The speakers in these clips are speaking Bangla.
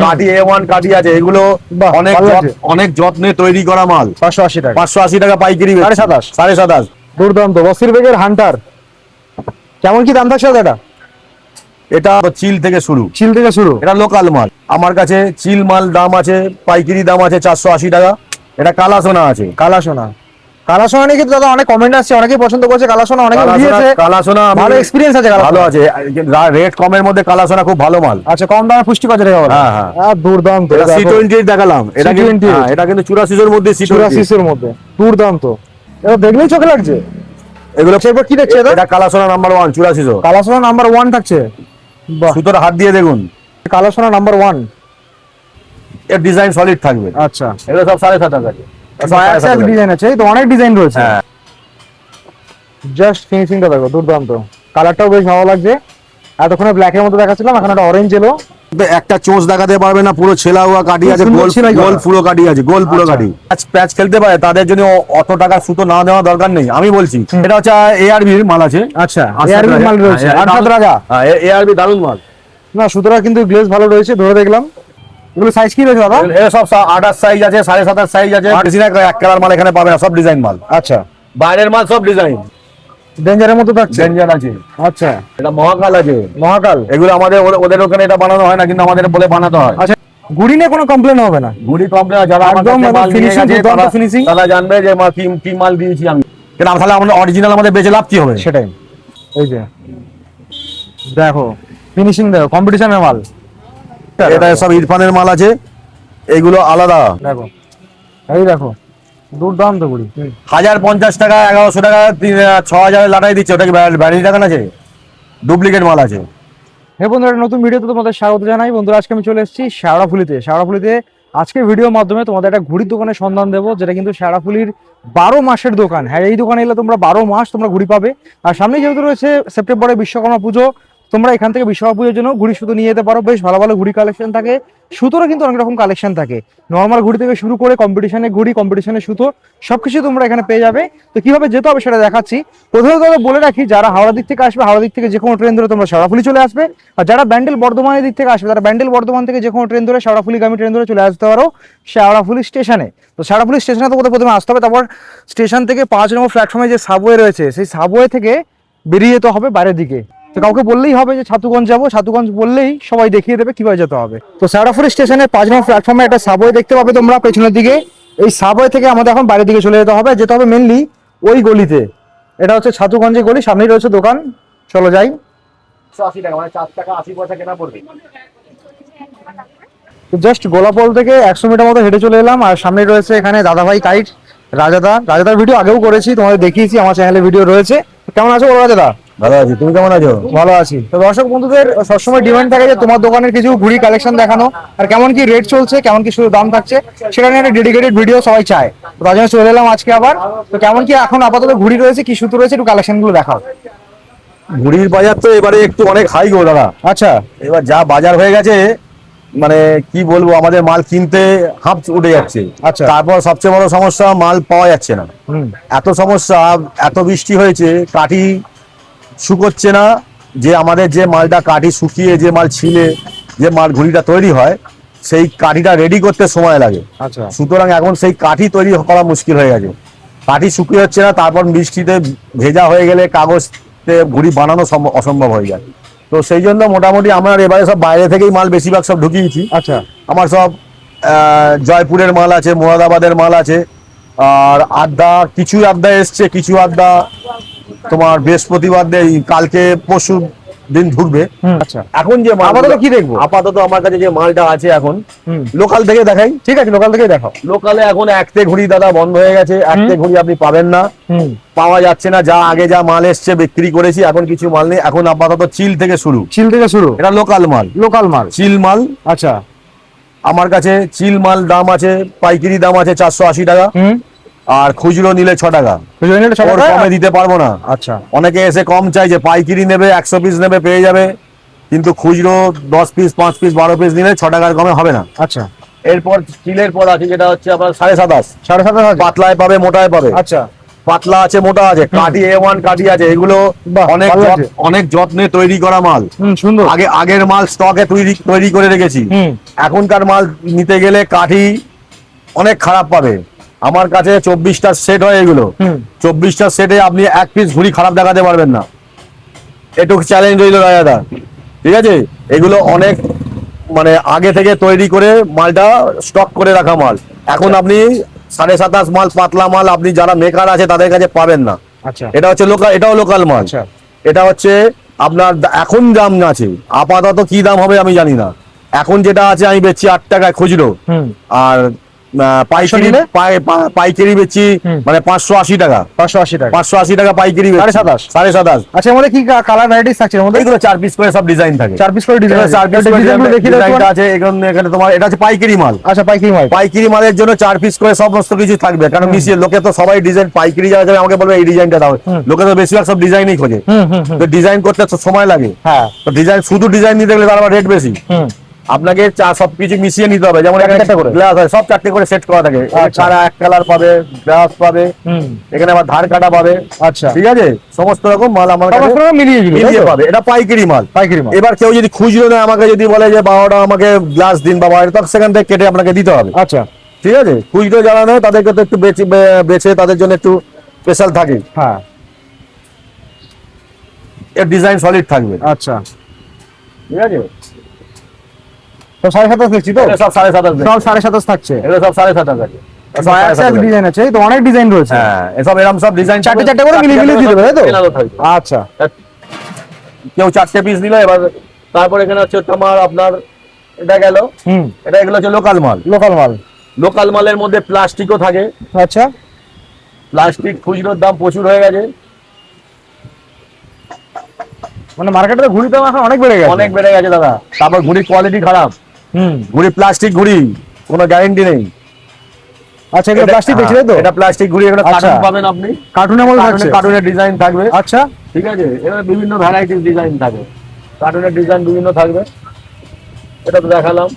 কাঠি A1 কাঠি আছে, এগুলো অনেক অনেক যত্নে তৈরি করা মাল। 580 টাকা, 580 টাকা পাইকারি, 27.5 27.5। দুর্দান্ত বসির বেগের হান্টার, কেমন কি দাম থাকছে এটা? এটা চিল থেকে শুরু, চিল থেকে শুরু, এটা লোকাল মাল। আমার কাছে চিল মাল দাম আছে, পাইকারি দাম আছে 480 টাকা। এটা কালা সোনা আছে, কালা সোনা। কালা সোনা নিয়ে কিন্তু দাদা অনেক কমেন্ট আসছে, অনেকেই পছন্দ করছে কালা সোনা, অনেকে দিয়েছে। কালা সোনা ভালো এক্সপেরিয়েন্স আছে, ভালো আছে, রেট কমের মধ্যে কালা সোনা খুব ভালো মাল। আচ্ছা, কম দামে পুষ্টি বাজারে হবে। হ্যাঁ হ্যাঁ, দুর্দান্ত। এটা C28 দেখালাম, এটা কিন্তু এটা কিন্তু 84 এর মধ্যে, 84 এর মধ্যে দুর্দান্ত। এটা দেখলেই চোখে লাগছে। এগুলো এরপর কি দেখছে এটা? এটা কালা সোনা নাম্বার 1 84। কালা সোনা নাম্বার 1 থাকছে। বাহ, সুতোর হাত দিয়ে দেখুন, কালা সোনা নাম্বার 1। এর ডিজাইন সলিড থাকবে। আচ্ছা, এগুলো সব 7.5 আছে, ডিজাইন আছে, তো অনেক ডিজাইন রয়েছে। হ্যাঁ, জাস্ট ফিনিশিংটা দেখো, দুর্দান্ত। কালারটাও বেশ ভালো লাগছে। এতক্ষণে ব্ল্যাক এর মধ্যে দেখাচ্ছিলাম, এখন একটা অরেঞ্জ এলো। একটা চোঁচ দেখাতে পারবে না, পুরো ছেলা হুয়া কাটি আছে, গোল পুরো কাটি আছে, গোল পুরো কাটি। প্যাচ খেলতে পারে, তাদের জন্য অত টাকা সুতো না দেওয়া দরকার নেই, আমি বলছি। এটা হচ্ছে ARB এর মাল আছে। আচ্ছা, ARB মাল রয়েছে, 8 রাজা। হ্যাঁ, ARB দারুন মাল। না, সুতোটা কিন্তু গ্লেজ ভালো রয়েছে, ধরে দেখলাম। এগুলো সাইজ কি রয়েছে দাদা? এর সব 28 সাইজ আছে, 27.5 সাইজ আছে। এক কালার মাল এখানে পাবে না, সব ডিজাইন মাল। আচ্ছা, বাইরের মাল সব ডিজাইন। ডেঞ্জারের মতো থাকছে। ডেঞ্জার আছে। আচ্ছা, এটা মহাকাল আছে। মহাকাল। এগুলো আমাদের ওদের ওখানে এটা বানানো হয় না, কিন্তু আমাদের বলে বানাতে হয়। আচ্ছা, গুড়ি নিয়ে কোনো কমপ্লেন হবে না? গুড়ি কমপ্লেন, যারা একদম ফিনিশিং, তারা জানবে যে কি মাল দিয়েছি আমি। কিন্তু তাহলে আমাদের অরিজিনাল আমাদের বেচে লাভ কি হবে? সেটাই। এই যে দেখো ফিনিশিং, দেখো কম্পিটিশনের মাল। এটা সব ইরফানের মাল আছে, এগুলো আলাদা। দেখো, এই দেখো, দুর্দান্ত গুড়ি। 1050 টাকা, 1100 টাকা, 6000 লাটাই দিচ্ছে। ওটা কি ব্যাটারি টাকা আছে? ডুপ্লিকেট মাল আছে। হ্যাঁ বন্ধুরা, নতুন ভিডিওতে তোমাদের স্বাগত জানাই। বন্ধুরা, আজকে আমি চলে এসেছি শেওড়াফুলিতে। শেওড়াফুলিতে আজকে ভিডিওর মাধ্যমে তোমাদের একটা ঘুড়ির দোকানের সন্ধান দেবো, যেটা কিন্তু শেওড়াফুলির 12 মাসের দোকান। হ্যাঁ, এই দোকানে এলে তোমরা 12 মাস তোমরা ঘুড়ি পাবে। আর সামনে যেহেতু রয়েছে সেপ্টেম্বরে বিশ্বকর্মা পুজো, তোমরা এখান থেকে বিশ্বকর্মা পুজোর জন্য ঘুড়ি সুতো নিয়ে যেতে পারো। বেশ ভালো ভালো ঘুড়ি কালেকশন থাকে, সুতোরও কিন্তু অনেক রকম কালেকশন থাকে। নর্মাল ঘুড়ি থেকে শুরু করে কম্পিটিশনের ঘুড়ি, কম্পিটিশনের সুতো, সবকিছু তোমরা এখানে পেয়ে যাবে। তো কিভাবে যেতে হবে সেটা দেখাচ্ছি। প্রথমে তো বলে রাখি, যারা হাওড়া দিক থেকে আসবে, হাওড়া দিক থেকে যে কোনো ট্রেন ধরে তোমরা শেওড়াফুলি চলে আসবে। আর যারা ব্যান্ডেল বর্ধমানের দিক থেকে আসবে, তারা ব্যান্ডেল বর্ধমান থেকে যে কোনো ট্রেন ধরে শেওড়াফুলিগামী ট্রেন ধরে চলে আসতে পারো শেওড়াফুলি স্টেশনে। তো শেওড়াফুলি স্টেশনে তো প্রথমে আসতে হবে, তারপর স্টেশন থেকে 5 নম্বর প্ল্যাটফর্মে যে সাবওয়ে রয়েছে, সেই সাবওয়ে থেকে বেরিয়ে যেতে হবে বাইরের দিকে। তো কাউকে বললেই হবে যে ছাতুগঞ্জ যাবো, ছাতুগঞ্জ বললেই সবাই দেখিয়ে দেবে কিভাবে যেতে হবে। তো শেওড়াফুলি স্টেশনের 5 নম্বর প্ল্যাটফর্মে একটা সাবওয়ে দেখতে পাবে তোমরা পেছনের দিকে। এই সাবওয়ে থেকে আমাদের এখন বাইরের দিকে চলে যেতে হবে মেনলি ওই গলিতে। এটা হচ্ছে ছাতুগঞ্জের গলি, সামনেই রয়েছে দোকান। চলো যাই। 180 টাকা, মানে 4 টাকা 80 পয়সা কেনা পড়বে। তো জাস্ট গোলাপল থেকে 100 মিটার মতো হেঁটে চলে এলাম, আর সামনে রয়েছে এখানে দাদাভাই কাইট, রাজাদার ভিডিও আগেও করেছি, তোমাদের দেখিয়েছি, আমার চ্যানেলে ভিডিও রয়েছে। কেমন আছো বলো রাজাদা? ভালো আছি, তুমি কেমন আছো? ভালো আছি। তো দর্শক বন্ধুদের সবসময় ডিমান্ড থাকে যে তোমার দোকানের কিছু ঘুড়ি কালেকশন দেখানো, আর কেমন কি রেট চলছে, কেমন কি শুধু দাম থাকছে, সেটা নিয়ে একটা ডেডিকেটেড ভিডিও সবাই চায়। তো তার জন্য চলে এলাম আজকে আবার। তো কেমন কি এখন আপাতত ঘুড়ি রয়েছে, কি সুতো রয়েছে, একটু কালেকশন গুলো দেখাও। ঘুড়ির বাজার তো এবারে একটু অনেক হাই গো দাদা। আচ্ছা, এবার যা বাজার হয়ে গেছে, মানে কি বলবো, আমাদের মাল কিনতে হাঁপ উঠে যাচ্ছে। আচ্ছা। তারপর সবচেয়ে বড় সমস্যা, মাল পাওয়া যাচ্ছে না। এত সমস্যা, এত বৃষ্টি হয়েছে, কাঠি শুকোচ্ছে না। যে আমাদের যে মালটা কাঠি শুকিয়ে যে মাল ছিলে যে মাল ঘুড়িটা তৈরি হয়, সেই কাঠিটা রেডি করতে সময় লাগে। আচ্ছা, সুতরাং এখন সেই কাঠি তৈরি করা মুশকিল হয়ে গেছে। কাঠি শুকিয়ে হচ্ছে না, তারপর বৃষ্টিতে ভেজা হয়ে গেলে কাগজতে ঘুড়ি বানানো অসম্ভব হয়ে যায়। তো সেই জন্য মোটামুটি আমার এবারে সব বাইরে থেকেই মাল বেশিরভাগ সব ঢুকিয়েছি। আচ্ছা, আমার সব জয়পুরের মাল আছে, মুরাদাবাদের মাল আছে, আর কিছু আড্ডা এসছে, কিছু আড্ডা তোমার বৃহস্পতিবার কালকে পরশু দিন ঢুকবে। আচ্ছা। এখন যে আপাতত কি দেখবো? আপাতত আমার কাছে যে মালটা আছে এখন লোকাল থেকে দেখাই। ঠিক আছে, লোকাল থেকেই দেখাও। লোকালে এখন একতে ঘুড়ি দাদা বন্ধ হয়ে গেছে, একতে ঘুড়ি আপনি পাবেন না, পাওয়া যাচ্ছে না। আগে যা মাল এসছে বিক্রি করেছি, এখন কিছু মাল নেই। এখন আপাতত চিল থেকে শুরু। এটা লোকাল মাল, চিল মাল। আচ্ছা, আমার কাছে চিল মাল দাম আছে, পাইকারি দাম আছে 480 টাকা, আর খুচরো নিলে 6 টাকা। ওর কমে দিতে পারবো না। আচ্ছা, অনেকে এসে কম চাই, যে পাইকারি নেবে 100 পিস নেবে পেয়ে যাবে, কিন্তু খুচরো 10 পিস 5 পিস 12 পিস নিলে 6 টাকার কমে হবে না। আচ্ছা। এরপর চিলের পর আছে, যেটা হচ্ছে আপনার 7.5, সাড়ে 7,000 পাতলায় পাবে, মোটায় পাবে। আচ্ছা, পাতলা আছে, মোটা আছে, কাঠি A1 কাঠি আছে, এগুলো বাহ, অনেক ভালো লাগছে। অনেক যত্নে তৈরি করা মাল। সুন্দর। আগের মাল স্টকে তৈরি করে রেখেছি। এখনকার মাল নিতে গেলে কাঠি অনেক খারাপ পাবে। আমার কাছে 24টা সেট হয়, এগুলো 24টা সেটে আপনি এক পিস ঘুড়ি খারাপ দেখাতে পারবেন না, একটু চ্যালেঞ্জ রইল দাদা, ঠিক আছে? এগুলো অনেক মানে আগে থেকে তৈরি করে মালটা স্টক করে রাখা মাল। এখন আপনি 27.5 মাল, পাতলা মাল আপনি যারা মেকার আছে তাদের কাছে পাবেন না। আচ্ছা, এটা হচ্ছে লোকাল, এটাও লোকাল মাল। আচ্ছা। এটা হচ্ছে আপনার এখন দাম আছে, আপাতত কি দাম হবে আমি জানি না। এখন যেটা আছে আমি বেচছি 8 টাকায় খুচরো, আর পাইকারি নিলে? পাইকারি বেচছি মানে 580 টাকা। 580 টাকা। 580 টাকা পাইকারি বেচছি। 27.5 27.5। আচ্ছা, এর মধ্যে কি কালার ভ্যারাইটিস থাকছে এর মধ্যে? এগুলো 4 পিস করে সব ডিজাইন থাকে। 4 পিস করে ডিজাইন। 4 পিস করে ডিজাইনগুলো দেখি ডিজাইনটা আছে। এখানে তোমার এটা হচ্ছে পাইকারি মাল। আচ্ছা, পাইকারি মাল। পাইকারি মালের জন্য 4 পিস করে সমস্ত কিছু থাকবে, কারণ মিশিয়ে লোকে তো সবাই ডিজাইন পাইকারি যারা যাবে আমাকে বলবে এই ডিজাইনটা দাও। লোকে তো বেশিরভাগ সব ডিজাইনই খোঁজে, তো ডিজাইন করতে তো সময় লাগে। হ্যাঁ, তো ডিজাইন শুধু ডিজাইন নিতে গেলে তার আবার রেট বেশি। আপনাকে সবকিছু মিশিয়ে নিতে হবে। যেমন এখানে গ্লাস হয়, সব 4টে করে সেট করা থাকে। সারা এক কালার পাবে, গ্লাস পাবে, এখানে আবার ধার কাটা পাবে। আচ্ছা, ঠিক আছে, সমস্ত রকম মাল আমার কাছে মিলিয়ে পাবে। এটা পাইকারি মাল। পাইকারি মাল। এবার কেউ যদি খুচরো নেয়, আমাকে যদি বলে যে 12টা আমাকে গ্লাস দিন বা 12টা, তখন সেখান থেকে কেটে আপনাকে দিতে হবে। আচ্ছা, ঠিক আছে, খুচরো যারা নেয় তাদেরকে তো একটু বেছে তাদের জন্য একটু স্পেশাল থাকে। হ্যাঁ, এর ডিজাইন সলিড থাকবে। আচ্ছা, ঠিক আছে, তো 27.5 দেখছি তো? এটা সব 7.5 সব 27.5 থাকছে। এগুলো সব 7.5 আছে। ডিজাইন আছে, তো অনেক ডিজাইন রয়েছে। হ্যাঁ, এসব এরকম সব ডিজাইন 4টে করে মিলিয়ে দিয়ে দেবে, তাই তো? আচ্ছা, কেউ 4টে পিস দিল। এবার তারপর এখানে হচ্ছে তোমার আপনার এটা গেল, এটা এগুলো হচ্ছে লোকাল মাল। লোকাল মাল। লোকাল মালের মধ্যে প্লাস্টিকও থাকে। আচ্ছা, প্লাস্টিক খুচরোর দাম প্রচুর হয়ে গেছে, মানে মার্কেটে ঘুড়ির দাম এখন অনেক বেড়ে গেছে। অনেক বেড়ে গেছে দাদা। তারপর ঘুড়ির কোয়ালিটি খারাপ। ঘুড়ি প্লাস্টিক ঘুড়ি, কোনো গ্যারান্টি নেই। আচ্ছা, এগুলো প্লাস্টিক দেখছি, তাই তো? এটা প্লাস্টিক ঘুড়ি, এগুলো কার্টুন পাবেন আপনি। কার্টুনের মধ্যে থাকছে, কার্টুনের ডিজাইন থাকবে। আচ্ছা, ঠিক আছে, এবার বিভিন্ন ভ্যারাইটিস ডিজাইন থাকে, কার্টুনের ডিজাইন বিভিন্ন থাকবে। এটা তো দেখালাম,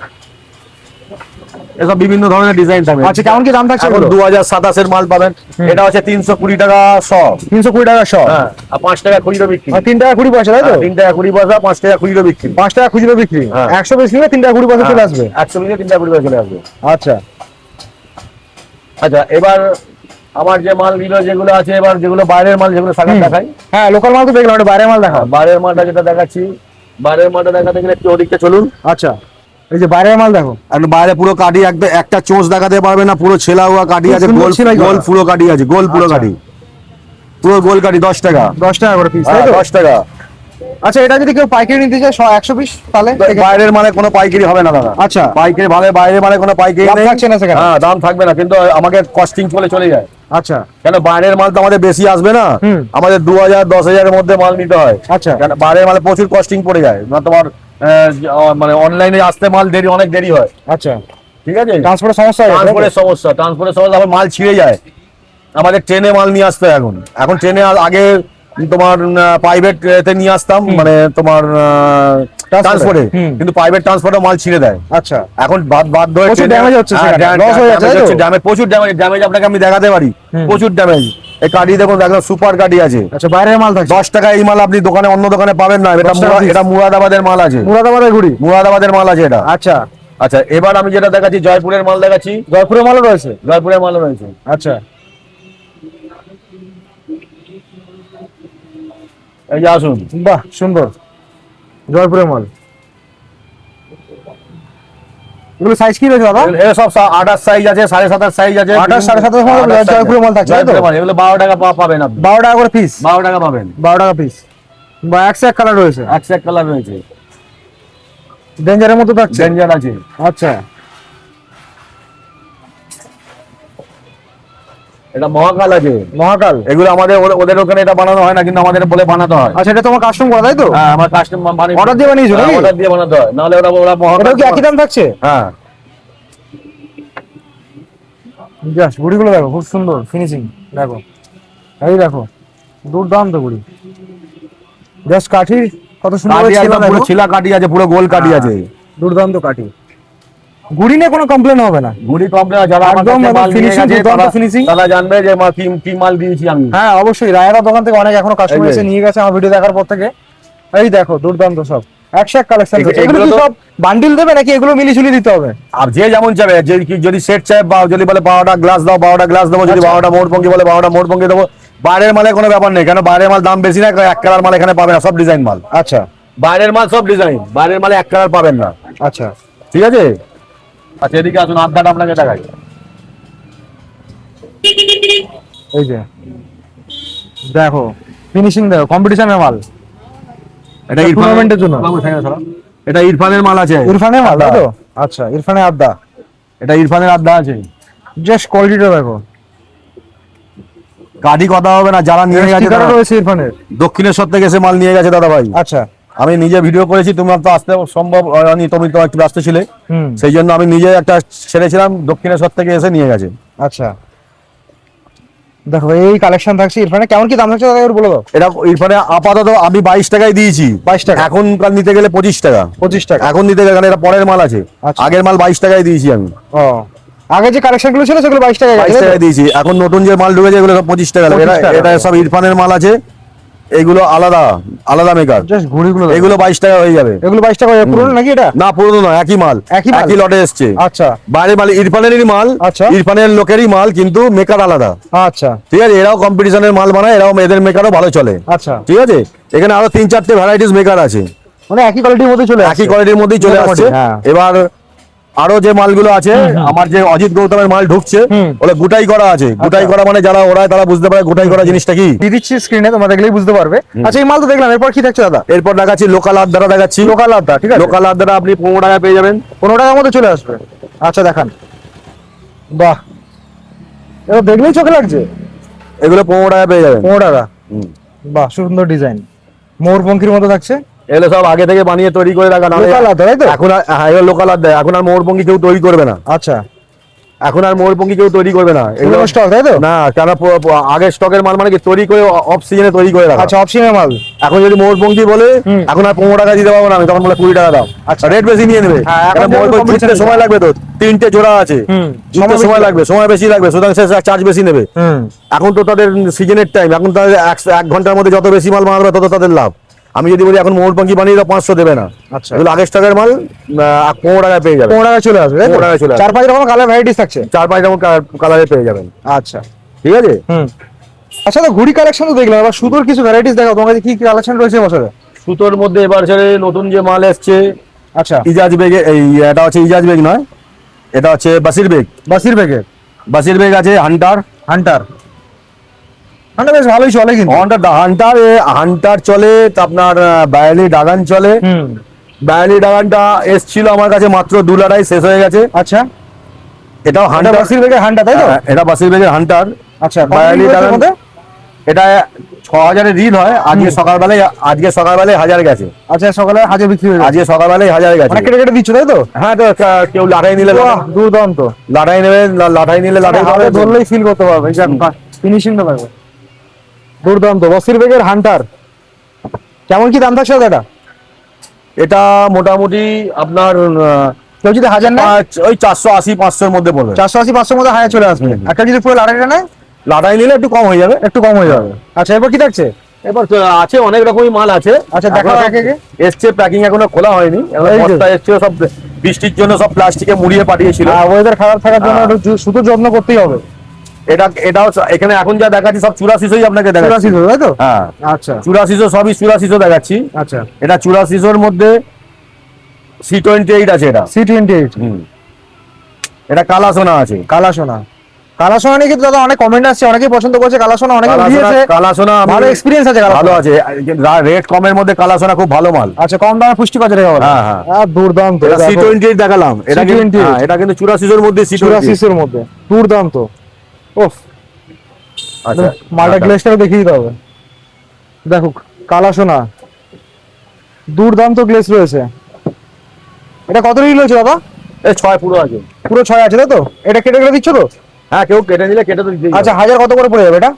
এসব বিভিন্ন ধরনের ডিজাইন থাকবে। আচ্ছা, কেমন কি দাম থাকছে? এখন 2027 এর মাল পাবেন। এটা হচ্ছে 320 টাকা শ। 320 টাকা শ। হ্যাঁ, আর 5 টাকা খুচরো বিক্রি। 3 টাকা 20 পয়সা, তাই তো? 3 টাকা 20 পয়সা, 5 টাকা খুচরো বিক্রি। 5 টাকা খুচরো বিক্রি। হ্যাঁ। 100 পিস নিলে 3 টাকা 20 পয়সা চলে আসবে। 100 মিলে 3 টাকা 20 পয়সা চলে আসবে। আচ্ছা, আচ্ছা, এবার আমার যে মাল গুলো যেগুলো আছে, এবার যেগুলো বাইরের মাল, যেগুলো সাকার দেখাই। হ্যাঁ, লোকাল মাল তো দেখলাম, বাইরের মাল দেখা। বাইরের মালটা যেটা দেখাচ্ছি, বাইরের মালটা দেখাতে গেলে একটু ওদিকটা চলুন। আচ্ছা, এই যে বাইরের মাল দেখো। আর বাইরে পুরো কাঠি, একদম একটা চোঁচ দেখাতে পারবে না, পুরো ছেলা হুয়া কাঠি আছে, সুন্দর গোল সেলাই করা। গোল পুরো কাঠি আছে, গোল পুরো আচ্ছা। কাঠি, পুরো গোল কাঠি 10 টাকা। 10 টাকা করে পিস, তাই তো? 10 টাকা। আচ্ছা, এটা যদি কেউ পাইকারি নিতে চায় 100 পিস, তাহলে? বাইরের মানে কোনো পাইকারি হবে না দাদা। আচ্ছা, পাইকারি ভালো, বাইরে মানে কোনো পাইকারি দাম নেই। থাকছে না সেখানে? হ্যাঁ, দাম থাকবে না, কিন্তু আমাকে কস্টিং চলে যায়। আচ্ছা, কেন, বাইরের মাল তো আমাদের বেশি আসবে না, আমাদের 2000 10,000 এর মধ্যে মাল নিতে হয়। আচ্ছা, কেন, বাইরের মালে প্রচুর কস্টিং পড়ে যায় না তোমার। মানে অনলাইনে আসতে মাল অনেক দেরি হয়। আচ্ছা, ঠিক আছে, ট্রান্সপোর্টের সমস্যা হয়? ট্রান্সপোর্টের সমস্যা, আবার মাল ছিঁড়ে যায়। আমাদের ট্রেনে মাল নিয়ে আসতে হয় এখন ট্রেনে। আগে তোমার প্রাইভেট এতে নিয়ে আসতাম, মানে তোমার ট্রান্সপোর্টে, কিন্তু প্রাইভেট ট্রান্সপোর্টে মাল ছিঁড়ে দেয়। আচ্ছা, এখন বাধ্য হয়ে প্রচুর ড্যামেজ হচ্ছে, লস হয়ে যাচ্ছে, তাই তো? প্রচুর ড্যামেজ আপনাকে আমি দেখাতে পারি, প্রচুর ড্যামেজ। এই কাঠি দেখুন, একদম সুপার কাঠি আছে। আচ্ছা, বাইরের মাল থাকছে। 10 টাকা এই মাল আপনি দোকানে, অন্য দোকানে পাবেন না। এটা মুরাদাবাদের মাল আছে, মুরাদাবাদের ঘুড়ি। মুরাদাবাদের মাল আছে এটা। আচ্ছা, আচ্ছা, এবার আমি যেটা দেখাচ্ছি, জয়পুরের মাল দেখাচ্ছি। জয়পুরের মালও রয়েছে? জয়পুরের মালও রয়েছে। আচ্ছা, এই যে আসুন। বাহ, সুন্দর জয়পুরের মাল। এগুলো সাইজ কি রয়েছে দাদা? এর সব 28 সাইজ আছে, 7.5 সাইজ আছে। 28 7.5 জয়পুরের মাল থাকছে, তাই তো? এগুলো 12 টাকা পাবেন আপনি। 12 টাকা করে পিস? 12 টাকা পাবেন। 12 টাকা পিস। বা এক কালার রয়েছে? এক কালার রয়েছে। ডেঞ্জারের মতো থাকছে? ডেঞ্জার আছে। আচ্ছা, এটা মহাকাল আছে। মহাকাল। এগুলো আমাদের ওদের ওখানে এটা বানানো হয় না, কিন্তু আমাদের বলে বানাতে হয়। আচ্ছা, এটা তোমার কাস্টম করা, তাই তো? হ্যাঁ, আমার কাস্টমার বানিয়ে অর্ডার দিয়ে বানিয়েছো নাকি? অর্ডার দিয়ে বানাতে হয়, নাহলে ওরা মহাকাল। এটা কি একই দাম থাকছে? হ্যাঁ। জাস্ট ঘুড়িগুলো দেখো, খুব সুন্দর ফিনিশিং। দেখো, এই দেখো, দুর্দান্ত ঘুড়ি। জাস্ট কাঠি কত সুন্দর কাঠি ছেলা, একদম পুরো দেখো। ছিলা কাঠি আছে, পুরো গোল কাঠি আছে। দুর্দান্ত কাঠি। গুড়ি নিয়ে কোনো কমপ্লেন হবে না। গুড়ি কমপ্লেন, যারা আমার একদম কাছে মাল নিয়ে finishing, গেছে দুর্দান্ত তারা- finishing। তারা জানবে যে কি মাল দিয়েছি আমি। হ্যাঁ অবশ্যই, রায়রা দোকান থেকে অনেক এখনো কাস্টমার এই যে। এসে নিয়ে গেছে আমার ভিডিও দেখার পর থেকে। এই দেখো দুর্দান্ত সব একশো কালেকশন। এগুলো এগুলো কি তো- সব বান্ডিল দেবে নাকি এগুলো মিলিঝুলি দিতে হবে? আর যে যেমন চাবে, যদি সেট চাই বা যদি বলে 12টা গ্লাস দাও 12টা গ্লাস দেবো, যদি আচ্ছা। 12টা মোড় পঙ্কি বলে 12টা মোড় পঙ্কি দেবো। বাইরের মালে কোনো ব্যাপার নেই, কেন বাইরের মাল দাম বেশি না, এক কালার মাল এখানে পাবে না, সব ডিজাইন মাল। আচ্ছা বাইরের মাল সব ডিজাইন, বাইরের মালে এক কালার পাবেন না, আচ্ছা ঠিক আছে। আচ্ছা এদিকে আসুন, আড্ডাটা আপনাকে দেখাই। এই যে দেখো ফিনিশিং দেখো, কম্পিটিশনের মাল, এটা টুর্নামেন্টের জন্য। এটা ইরফানের মাল আছে, ইরফানের মাল তাই তো? আচ্ছা ইরফানের আড্ডা, এটা ইরফানের আড্ডা আছে। জাস্ট কোয়ালিটিটা দেখো, গাড়ি কথা হবে না, যারা নিয়ে গেছে স্টিকারও তারা- রয়েছে ইরফানের। দক্ষিণেশ্বর থেকে এসে মাল নিয়ে গেছে দাদা ভাই। আচ্ছা আমি নিজে ভিডিও করেছি, তোমার তো আসতে সম্ভব হয়নি, তুমি তো একটু ব্যস্ত ছিলে, হুম সেই জন্য আমি নিজে একটা ছেড়েছিলাম, দক্ষিণেশ্বর থেকে এসে নিয়ে গেছে। আচ্ছা দেখো এই কালেকশন থাকছে ইরফানে। কেমন কি দাম থাকছে দাদা এবার বলে দাও। এটা ইরফানে আপাতত আমি 22 টাকায় দিয়েছি। 22 টাকা। এখন নিতে গেলে 25 টাকা। 25 টাকা। এখন নিতে গেলে, কারণ এটা পরের মাল আছে। আচ্ছা। আগের মাল 22 টাকায় দিয়েছি আমি। ও আগে যে কালেকশন গুলো ছিল সেগুলো 22 টাকা 22 টাকায় দিয়েছি, এখন নতুন যে মাল ঢুকেছে এগুলো সব 25 টাকা। 25 টাকা। এটা সব ইরফানের মাল আছে, এগুলো আলাদা আলাদা মেকার। জাস্ট ঘুড়িগুলো দেখো। এগুলো 22 টাকা হয়ে যাবে। এগুলো 22 টাকা পুরনো নাকি এটা? না পুরনো নয়, একই মাল, একই মাল? একই লটে এসছে। আচ্ছা বাইরে মাল ইরফানেরই মাল, আচ্ছা। ইরফানের লোকেরই মাল, কিন্তু মেকার আলাদা। আচ্ছা ঠিক আছে, এরাও কম্পিটিশনের মাল বানায়, এরাও এদের মেকারও ভালো চলে। আচ্ছা ঠিক আছে, এখানে আরো 3-4টে ভ্যারাইটিস মেকার আছে, মানে একই কোয়ালিটির মধ্যে চলে একই কোয়ালিটির মধ্যেই চলে মোটামুটি, আসছে। হ্যাঁ। এবার আরো যে মালগুলো আছে, আমার যে অজিত গৌতমের মাল ঢুকছে, হুম। ওটা গোটাই করা আছে। গোটাই করা মানে যারা ওরাই তারা বুঝতে পারে গোটাই করা জিনিসটা কি। দিয়ে দিচ্ছি স্ক্রিনে, তোমরা দেখলেই বুঝতে পারবে। আচ্ছা এই মাল তো দেখলাম, এরপর কি থাকছে দাদা? এরপর দেখাচ্ছি লোকাল আড্ডাটা দেখাচ্ছি। লোকাল আড্ডা, ঠিক আছে। লোকাল আড্ডাটা আপনি 15 টাকায় পেয়ে যাবেন। 15 টাকার মধ্যে চলে আসবে। আচ্ছা দেখান, বাহ এটা দেখলেই চোখে লাগছে। এগুলো 15 টাকায় পেয়ে যাবেন। 15 টাকা, হুম। বাহ সুন্দর ডিজাইন, ময়ূরপঙ্খির মতো থাকছে। এগুলো সব আগে থেকে বানিয়ে তৈরি করে রাখা। নাহলে লোকাল আড্ডা তাই তো? এখন হ্যাঁ, এগুলো লোকাল আড্ডা। এখন আর ময়ূরপঙ্খী কেউ তৈরি করবে না, আচ্ছা এখন আর ময়ূরপঙ্খী কেউ তৈরি করবে না এগুলো। এগুলো স্টক তাই তো? না, কেন আগের স্টকের মাল মানে কি তৈরি করে অফ সিজনে তৈরি করে রাখা। আচ্ছা অপশনের মাল। এখন যদি ময়ূরপঙ্খী বলে হুম। এখন আর 15 টাকা দিতে পারবো না আমি, তখন বলে 20 টাকা দাও। আচ্ছা। রেট বেশি নিয়ে নেবে। হ্যাঁ, এখন কারণ যেহেতু ময়ূরপঙ্খী competition জুততে সময় লাগবে, তো 3টে জোড়া আছে, হুম, জুততে সময় লাগবে, সময় বেশি লাগবে, সুতরাং সে চার্জ বেশি নেবে। হুম এখন তো তাদের সিজনের টাইম, এখন তাদের 1 ঘন্টার মধ্যে যত বেশি মাল বানাবে তত তাদের লাভ। আমি যদি বলি এখন ময়ূরপঙ্খী বানিয়ে দাও 500 দেবে না। আচ্ছা এগুলো আগের স্টকের মাল 15 টাকায় পেয়ে যাবে। 15 টাকায় চলে আসবে তাই তো? 15 টাকায় চলে আসবে। 4-5 রকম কালার ভ্যারাইটিস থাকছে। 4-5 রকম কালারে পেয়ে যাবেন। আচ্ছা ঠিক আছে, হুম আচ্ছা তো ঘুড়ি কালেকশন তো দেখলাম, এবার সুতোর কিছু ভ্যারাইটিস দেখাও, তোমার কাছে কি কি কালেকশন রয়েছে বছরে? সুতোর মধ্যে এবার ছেড়ে নতুন যে মাল এসছে, আচ্ছা ইজাজ বেগে, এই এটা হচ্ছে ইজাজ বেগ নয়, এটা হচ্ছে বাসির বেগ। বাসির প্যাকেট, বাসির বেগ আছে, হান্টার। হান্টার, হান্টার বেশ ভালোই চলে কিন্তু। হান্টার চলে, তো আপনার বায়ালি ডাগান চলে। হুম বায়ালি ডাগানটা এসছিল আমার কাছে মাত্র 2 লড়াই শেষ হয়ে গেছে। আচ্ছা এটাও হান্টার হান্টার, বাসির প্যাকেট হান্টার তাই তো? এটা বাসির বেগের হান্টার। আচ্ছা বায়ালি কত ডাগান, মধ্যে? এটা 6000 এর রিল হয়। আজকে সকালবেলায় 1000 গেছে। আচ্ছা সকালে হাজার বিক্রি হয়ে যাবে, আজকে সকালবেলায় 1000 গেছে। মানে কেটে কেটে দিচ্ছ তাই তো? হ্যাঁ, তো কেউ লাঠাই নিলে বাহ, দুর্দান্ত। লাঠাই নেবে, লাঠাই নিলে লাঠাই হাতে পাবে। ধরলেই ফিল করতে পারবে, ফিনিশিংটা পারবে। দুর্দান্ত বাসির প্যাকেট হান্টার। কেমন কি দাম থাকছে দাদা? এটা মোটামুটি আপনার কেউ যদি হাজার না, ওই 480-500 এর মধ্যে পড়বে। 480-500 মধ্যে হাজার চলে আসবে। একটা যদি পুরো লাড়াইটা নেয় লাটাই নিলে একটু কম হয়ে যাবে। একটু কম হয়ে যাবে। আচ্ছা এবার কি থাকছে? এবার তো আছে অনেক রকমই মাল আছে। আচ্ছা, দেখাও এখনো একে একে। এসছে, প্যাকিং এখনো খোলা হয়নি। এখন এই যে। বস্তা এসছে, সব বৃষ্টির জন্য সব প্লাস্টিকে মুড়িয়ে পাঠিয়েছিল। ওয়েদার খারাপ থাকার জন্য হ্যাঁ। একটু শুধু যত্ন করতেই হবে। এটাও এখানে এখন যা দেখাচ্ছি সব 8400 আপনাকে দেখাচ্ছি। 84 তাই তো? হ্যাঁ, আচ্ছা 8400, সবই 8400 দেখাচ্ছি। আচ্ছা এটা 8400 মধ্যে C28 আছে। এটা C28 এটা কালা সোনা আছে। কালা সোনা। কালা সোনা নিয়ে কিন্তু দাদা অনেক কমেন্ট আসছে, অনেকেই পছন্দ করছে কালা সোনা, অনেকে দিয়েছে। কালা সোনা ভালো এক্সপিরিয়েন্স আছে কালা ভালো সোনা। আছে, রেট কমের মধ্যে কালা সোনা খুব ভালো মাল। আচ্ছা কম দামে পুষ্টিকর যেটা বলে। হ্যাঁ, হ্যাঁ। দুর্দান্ত। এটা C28 দেখালাম। এটা কিন্তু C28 হ্যাঁ, এটা কিন্তু 8400 এর মধ্যে C28। 84 এর মধ্যে দুর্দান্ত। ওফ, আচ্ছা, মালটা গ্লেসটাও দেখিয়ে দিতে হবে। দেখো কালা সোনা, দুর্দান্ত গ্লেস রয়েছে। এটা কত রিল রয়েছে দাদা? এই 6 পুরো আছে। পুরো 6 আছে তাই তো? এটা কেটে কেটে দিচ্ছ তো? হ্যাঁ, কেউ কেটে নিলে কেটে তো দিতেই হবে। আচ্ছা হাজার কত করে পড়ে যাবে এটা?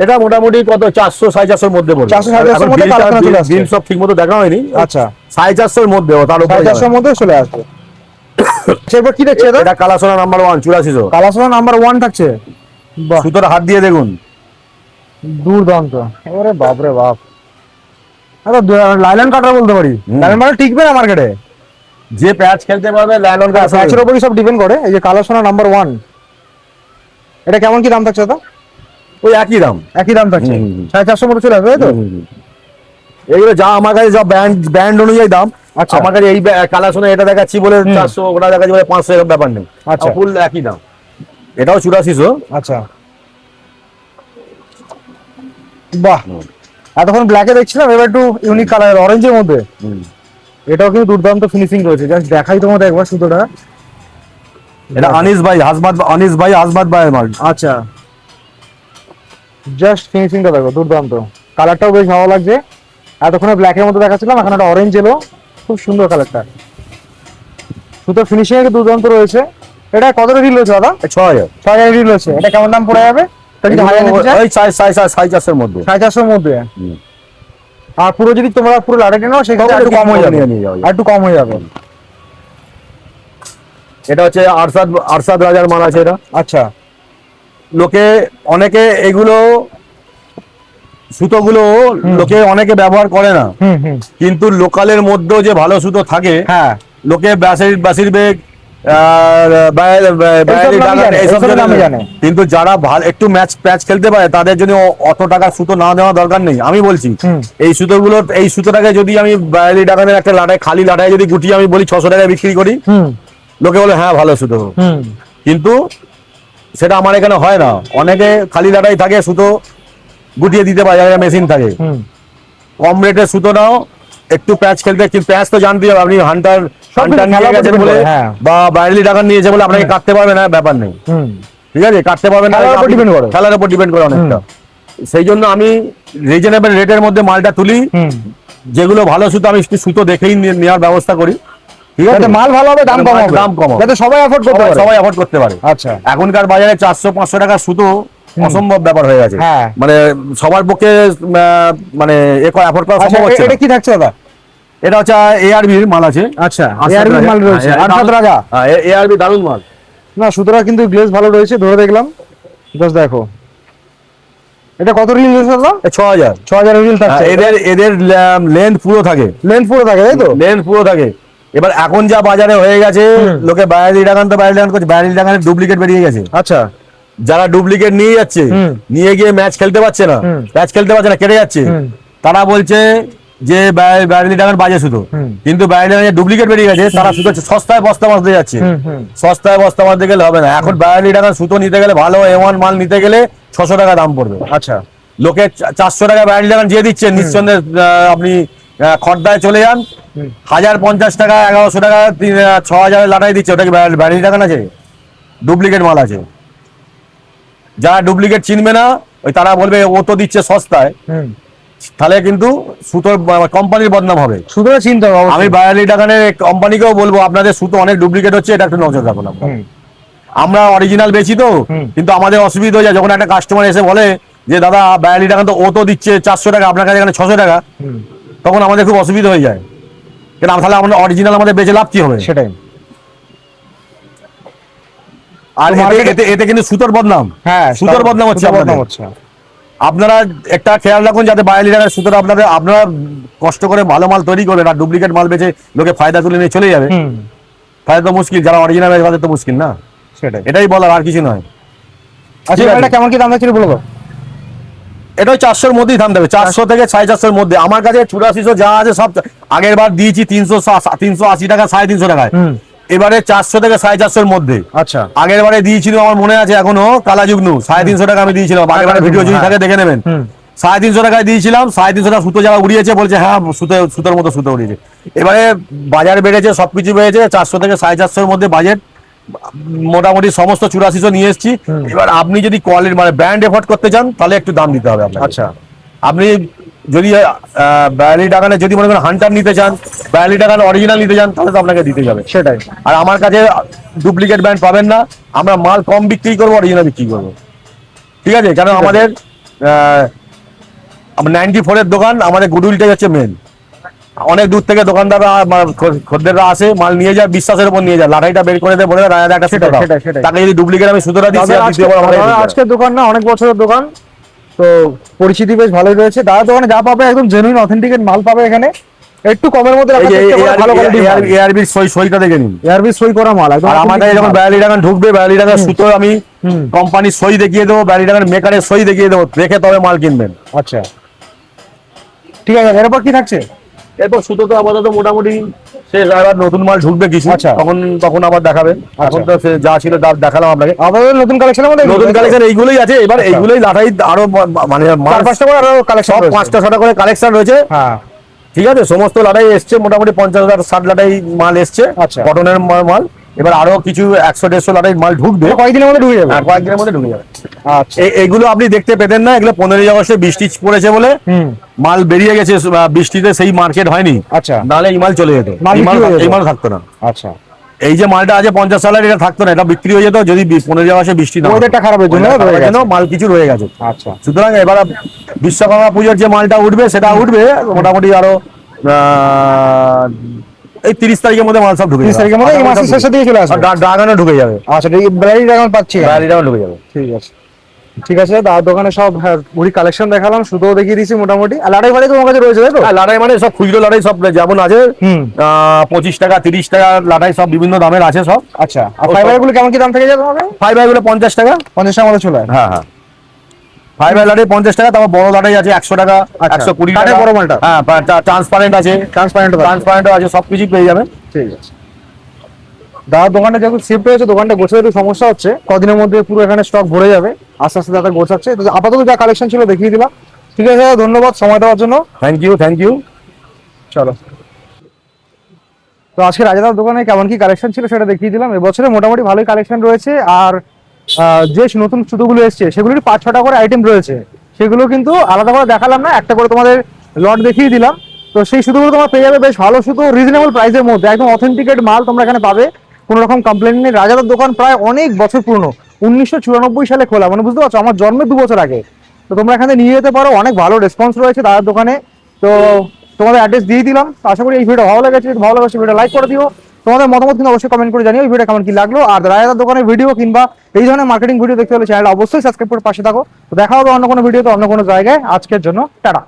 এটা মোটামুটি কত 400-450 এর মধ্যে পড়বে। 400-450 এর মধ্যে কালা সোনা চলে আসছে। বিল সব ঠিক মতো দেখা হয়নি। আচ্ছা 450 এর মধ্যে, তার উপরে 450 এর মধ্যে চলে আসবে। এরপর কি দেখছে এটা? এটা কালাসোনা নাম্বার 1 8400। কালাসোনা নাম্বার 1 থাকছে। বাহ, সুতোর হাত দিয়ে দেখুন, দুর্দান্ত। ওরে বাপ রে বাপ, লাইলন কাটার বলতে পারি। লাইলন কাটার টিকবে না মার্কেটে, যে প্যাচ খেলতে পারবে লাইলন কাটার প্যাচের উপরই সব ডিপেন্ড করে। এই যে কালাসোনা নাম্বার 1, এটা কেমন কি দাম থাকছে দাদা? ওই একই দাম। একই দাম থাকছে, 450 মতো চলে আসবে তাই তো? এগুলো যা আমার কাছে সব ব্র্যান্ড অনুযায়ী দাম। আচ্ছা। আমার কাছে এই কালাসোনা এটা দেখাচ্ছি বলে 400, ওটা দেখাচ্ছি বলে 500, এরকম ব্যাপার নেই। আচ্ছা। ফুল একই দাম। এটাও 8400। আচ্ছা, বাহ। এতক্ষণ ব্ল্যাকে দেখছিলাম, এবার একটু ইউনিক কালার অরেঞ্জের মধ্যে। এটাও কিন্তু দুর্দান্ত ফিনিশিং রয়েছে। জাস্ট দেখাই তোমাদের একবার সুতোটা। এটা আনিস ভাই হাসমাত ভাইয়ের মাল। আচ্ছা, জাস্ট ফিনিশিংটা দেখো, দুর্দান্ত। কালারটাও বেশ ভালো লাগছে। এতক্ষণে ব্ল্যাকের মধ্যে দেখাচ্ছিলাম, এখন একটা অরেঞ্জ এলো, খুব সুন্দর কালারটা। সুতোর ফিনিশিং এর দুর্দান্ত রয়েছে। এটা কত রিল রয়েছে দাদা? 6000। 6000 রিল রয়েছে। এটা কেমন দাম পড়ে যাবে? ওই 450 এর মধ্যে। 450 মধ্যে। আর পুরো যদি তোমরা পুরো লাটাটি নাও সেক্ষেত্রে একটু কম হয়ে যাবে, আর একটু কম হয়ে যাবে। এটা হচ্ছে আরশাদ রাজার মাল আছে এটা। আচ্ছা, লোকে অনেকে এগুলো সুতোগুলো লোকে অনেকে ব্যবহার করে না, কিন্তু লোকালের মধ্যেও যে ভালো সুতো থাকে, হ্যাঁ, লোকে বাসির বেগ জানে। কিন্তু যারা একটু প্যাচ খেলতে পারে তাদের জন্য অত টাকার সুতো না দেওয়া দরকার নেই। আমি বলছি এই সুতোটাকে যদি আমি 42 টাকার একটা লাটায়, খালি লাটায় যদি গুটিয়ে আমি বলি 600 টাকায় বিক্রি করি, লোকে বলে হ্যাঁ ভালো সুতো, কিন্তু সেটা আমার এখানে হয় না। অনেকে খালি লাটাই থাকে, সুতো গুটিয়ে দিতে পারে, মেশিন থাকে। কম রেটের সুতো নাও, একটু প্যাচ খেলতে, কিন্তু প্যাচ তো জানতেই হবে। আপনি হান্টার নিয়ে গেছেন বলে বা 42 টাকা নিয়েছে বলে আপনাকে কাটতে পারবে না, ব্যাপার নেই। ঠিক আছে, কাটতে পারবে না, খেলার উপর ডিপেন্ড করে অনেকটা। সেই জন্য আমি রিজনেবল রেটের মধ্যে মালটা তুলি। যেগুলো ভালো সুতো আমি সুতো দেখেই নেওয়ার ব্যবস্থা করি। ঠিক আছে, মাল ভালো হবে, দাম কম হবে, দাম কম হবে, যাতে সবাই অ্যাফোর্ড করতে পারে। সবাই অ্যাফোর্ড করতে পারে। আচ্ছা, এখনকার বাজারে 400-500 টাকার সুতো অসম্ভব ব্যাপার হয়ে গেছে। মানে সবার পক্ষে মানে অ্যাফোর্ড করা সম্ভব হচ্ছে না। এটা কি থাকছে দাদা? এটা হচ্ছে এআরবি এর মাল আছে। আচ্ছা, এআরবি মাল রয়েছে। আরশাদ রাজা, হ্যাঁ, এআরবি দারুণ মাল। না, সুতরাং কিন্তু গ্লেজ ভালো রয়েছে, ধরে দেখলাম। জাস্ট দেখো, এটা কত রিল রয়েছে দাদা? 6000 রিল থাকছে। এদের লেন্থ পুরো থাকে, তাই তো? লেন্থ পুরো থাকে। এবার এখন যা বাজারে হয়ে গেছে, লোকে 42 টাকা তো 42 টাকা করছে, 42 টাকার ডুপ্লিকেট বেরিয়ে গেছে। আচ্ছা, যারা ডুপ্লিকেট নিয়ে যাচ্ছে, নিয়ে গিয়ে ম্যাচ খেলতে পারছে না, কেটে যাচ্ছে, তারা বলছে যে 42 টাকার বাজে সুতো, কিন্তু 42 টাকার ডুপ্লিকেট বেরিয়ে গেছে, তারা সুতো সস্তায় বস্তা মারতে যাচ্ছে। সস্তায় বস্তা মারতে গেলে হবে না। এখন 42 টাকার সুতো নিতে গেলে, ভালো A1 মাল নিতে গেলে 600 টাকা দাম পড়বে। আচ্ছা, লোকে 400 টাকা 42 টাকা দিয়ে দিচ্ছে, নিঃসন্দেহে আপনি খর্দায় চলে যান, 1050 টাকা 1100 টাকা 6000 লাটাই দিচ্ছে। ওটা কি 42 টাকা আছে? ডুপ্লিকেট মাল আছে। যারা ডুপ্লিকেট চিনবে না, ওই তারা বলবে ও তো দিচ্ছে সস্তায়, তাহলে কিন্তু সুতোর কোম্পানির বদনাম হবে। সুতো চিনতে হবে। আমি 42 টাকার কোম্পানিকেও বলবো আপনাদের সুতো অনেক ডুপ্লিকেট হচ্ছে, এটা একটু নজর রাখুন। আমরা অরিজিনাল বেচি তো, কিন্তু আমাদের অসুবিধা হয়ে যায় যখন একটা কাস্টমার এসে বলে যে দাদা 42 টাকা তো ও তো দিচ্ছে 400 টাকা, আপনার কাছে এখানে 600 টাকা, তখন আমাদের খুব অসুবিধা হয়ে যায়। কেন, তাহলে আমরা অরিজিনাল আমাদের বেচে লাভ কি হবে? সেটাই। আর এতে কিন্তু সুতোর বদনাম, সুতোর বদনাম হচ্ছে। আপনারা একটা খেয়াল রাখুন যাতে 42 টাকার সুতোটা আপনারা কষ্ট করে ভালো মাল তৈরি করবেন, আর ডুপ্লিকেট মাল বেচে লোকে ফায়দা তুলে নিয়ে চলে যাবে। ফায়দা তো মুশকিল, যারা অরিজিনাল তাদের তো মুশকিল না। সেটাই, এটাই বলার, আর কিছু নয়। আচ্ছা, এটা কেমন কি দাম ছিল বলো তো? এটা 400-র মধ্যেই দাম দেবে, 400 থেকে 450-র মধ্যে। আমার কাছে 8400 যা আছে সব আগের বার দিয়েছি 380 টাকা, 350 টাকায়। এবারে 400 থেকে 450-র মধ্যে। আচ্ছা, আগের বারে দিয়েছিল, আমার মনে আছে এখনো, কালাযুগ্নু 350 টাকা আমি দিয়েছিলাম। আগের বারে ভিডিও যদি থাকে দেখে নেবেন, 350 টাকায় দিয়েছিলাম। 350 টাকা সুতো যারা উড়িয়েছে বলছে হ্যাঁ সুতোর মতো সুতো উড়িয়েছে। এবারে বাজার বেড়েছে, সবকিছু বেড়েছে, 400 থেকে 450-র মধ্যে বাজেট মোটামুটি সমস্ত 8400 নিয়ে এসেছি। এবার আপনি যদি কোয়ালিটি মানে ব্র্যান্ড এফোর্ট করতে চান, তাহলে একটু দাম দিতে হবে আপনাকে। আচ্ছা, আপনি যদি 42 টাকা যদি মনে করেন হান্টার নিতে চান, 42 টাকা অরিজিনাল নিতে চান, তাহলে তো আপনাকে দিতে যাবে। সেটাই। আর আমার কাছে ডুপ্লিকেট ব্র্যান্ড পাবেন না। আমরা মাল কম বিক্রি করবো, অরিজিনাল বিক্রি করবো। ঠিক আছে, কারণ আমাদের 94-এর দোকান, আমাদের গুডউইলটাই হচ্ছে মেন। অনেক দূর থেকে দোকানদাররা খদ্দেররা আসে, মাল নিয়ে যায়, বিশ্বাসের উপর নিয়ে যায়, লাটাইটা বের করে দেয়, বলে দেয় রাজা একটা সুতো দাও। সেটাই। তাকে যদি ডুপ্লিকেট আমি সুতোটা দিচ্ছি, আর দ্বিতীয়বার আমাকে দিতে হবে। আজকের দোকান না, অনেক বছরের দোকান, তো পরিচিতি বেশ ভালোই রয়েছে। দাদার দোকানে যা পাবে একদম জেনুইন অথেন্টিকেট মাল পাবে এখানে, একটু কমের মধ্যে রাখার চেষ্টা করে, ভালো কোয়ালিটি এআরবির সইটা দেখে নিন, এআরবি সই করা মাল একদম। আর আমাদের যখন 42 টাকা ঢুকবে, 42 টাকার সুতো আমি কোম্পানির সই দেখিয়ে দেবো, 42 টাকার মেকারের সই দেখিয়ে দেবো, দেখে তবে মাল কিনবেন। আচ্ছা ঠিক আছে, এরপর কি থাকছে? এরপর সুতো তো আপাতত মোটামুটি শেষ, আবার নতুন মাল ঢুকবে কিছু, আচ্ছা। তখন আবার দেখাবে। এখন তো যা ছিল তা দেখালাম আপনাকে। আমাদের নতুন কালেকশনের মধ্যে নতুন কালেকশন এইগুলোই আছে, এবার এইগুলোই লাটাই আরো মানে চার পাঁচটা করে আরো কালেকশন, 5টা 6টা করে কালেকশন রয়েছে। হ্যাঁ ঠিক আছে, সমস্ত লাটাই এসছে, মোটামুটি 50,000 60 লাটাই মাল এসছে, আচ্ছা। কটনের মাল। এবার আরো কিছু 100-150 লাটাই মাল ঢুকবে, কয়েকদিনের মধ্যে ঢুকে যাবে। হ্যাঁ, কয়েকদিনের মধ্যে ঢুকে যাবে। আচ্ছা এগুলো আপনি দেখতে পেতেন না, এগুলো 15ই আগস্টে বৃষ্টি পড়েছে বলে মাল বেরিয়ে গেছে, বৃষ্টিতে সেই মার্কেট হয়নি। আচ্ছা, নাহলে এই মাল চলে যেত, এই মাল থাকতো না। আচ্ছা, এই যে মালটা আছে 50 সালের, এটা থাকতো না, এটা বিক্রি হয়ে যেত যদি 15ই আগস্টে বৃষ্টি না হতো। ওয়েদারটা খারাপের জন্য মাল কিছু রয়ে গেছে। আচ্ছা, সুতরাং এবার বিশ্বকর্মা পুজোর যে মালটা উঠবে, সেটা উঠবে মোটামুটি আরো এই 30 তারিখের মধ্যে মাল সব ঢুকে 30 তারিখের মধ্যে, এই মাসের শেষে দিয়ে চলে আসবে। ড্রাগনও ঢুকে যাবে। আচ্ছা, এই ব্লাডি ড্রাগন পাচ্ছি, ড্রাগন ঢুকে যাবে। ঠিক আছে ঠিক আছে। দাদার দোকানে সব ঘুড়ি কালেকশন দেখালাম, সুতোও দেখিয়ে দিয়েছি মোটামুটি। আর লাটাই ফাটাই তোমার কাছে রয়েছে, তাই তো? লাটাই মানে সব খুচরো লাটাই সব যেমন আছে, 25 টাকা 30 টাকা লাটাই সব বিভিন্ন দামের আছে সব। আচ্ছা, আর ফাইবার গুলো কেমন কি দাম থেকে যাবে তোমাদের? ফাইবার গুলো 50 টাকা, 50 টাকার মধ্যে চলে আসে। হ্যাঁ হ্যাঁ, ফাইবার লাটাই 50 টাকা। তারপর বড় লাটাই আছে 100 টাকা, 120 টাকা বড় মালটা। হ্যাঁ, ট্রান্সপারেন্ট আছে, ট্রান্সপারেন্টও আছে, সবকিছু পেয়ে যাবেন। ঠিক আছে। দাদার দোকানে যখন শিফট হয়েছে, দোকানটা গোছাতে একটু সমস্যা হচ্ছে, কদিনের মধ্যে পুরো এখানে স্টক ভরে যাবে, আস্তে আস্তে দাদা গোছাচ্ছে। তো আপাতত যা কালেকশন ছিল দেখিয়ে দিলাম। ঠিক আছে দাদা, ধন্যবাদ সময় দেওয়ার জন্য। Thank you. চলো, তো আজকে রাজাদার দোকানে কেমন কি কালেকশন ছিল সেটা দেখিয়ে দিলাম। এবছরে মোটামুটি ভালোই কালেকশন রয়েছে, আর যে নতুন সুতোগুলো এসছে সেগুলোর 5-6টা করে আইটেম রয়েছে, সেগুলো কিন্তু আলাদা করে দেখালাম না, একটা করে তোমাদের লট দেখিয়ে দিলাম। তো সেই সুতোগুলো তোমরা পেয়ে যাবে, বেশ ভালো সুতো, রিজনেবল প্রাইসের মধ্যে, একদম অথেন্টিকেট মাল তোমরা এখানে পাবে, কোনো রকম কমপ্লেন নেই। রাজাদার দোকান প্রায় অনেক বছর পুরনো, 1994 সালে খোলা, মানে বুঝতে পারছো, আমার জন্মের 2 বছর আগে। তো তোমরা এখানে নিয়ে যেতে পারো, অনেক ভালো রেসপন্স রয়েছে দাদার দোকানে। তো তোমাদের অ্যাড্রেস দিয়ে দিলাম। আশা করি এই ভিডিও ভালো লেগেছে, যদি ভালো লাগে ভিডিও লাইক করে দিও, তোমাদের মতামত কিন্তু অবশ্যই কমেন্ট করে জানিও এই ভিডিও কেমন কি লাগলো। আর রাজাদার দোকানের ভিডিও কিংবা এই ধরনের মার্কেটিং ভিডিও দেখতে হলে চ্যানেলটা অবশ্যই সাবস্ক্রাইব করে পাশে থাকো। তো দেখা হবে অন্য কোনো ভিডিওতে, অন্য কোনো জায়গায়। আজকের জন্য টাটা।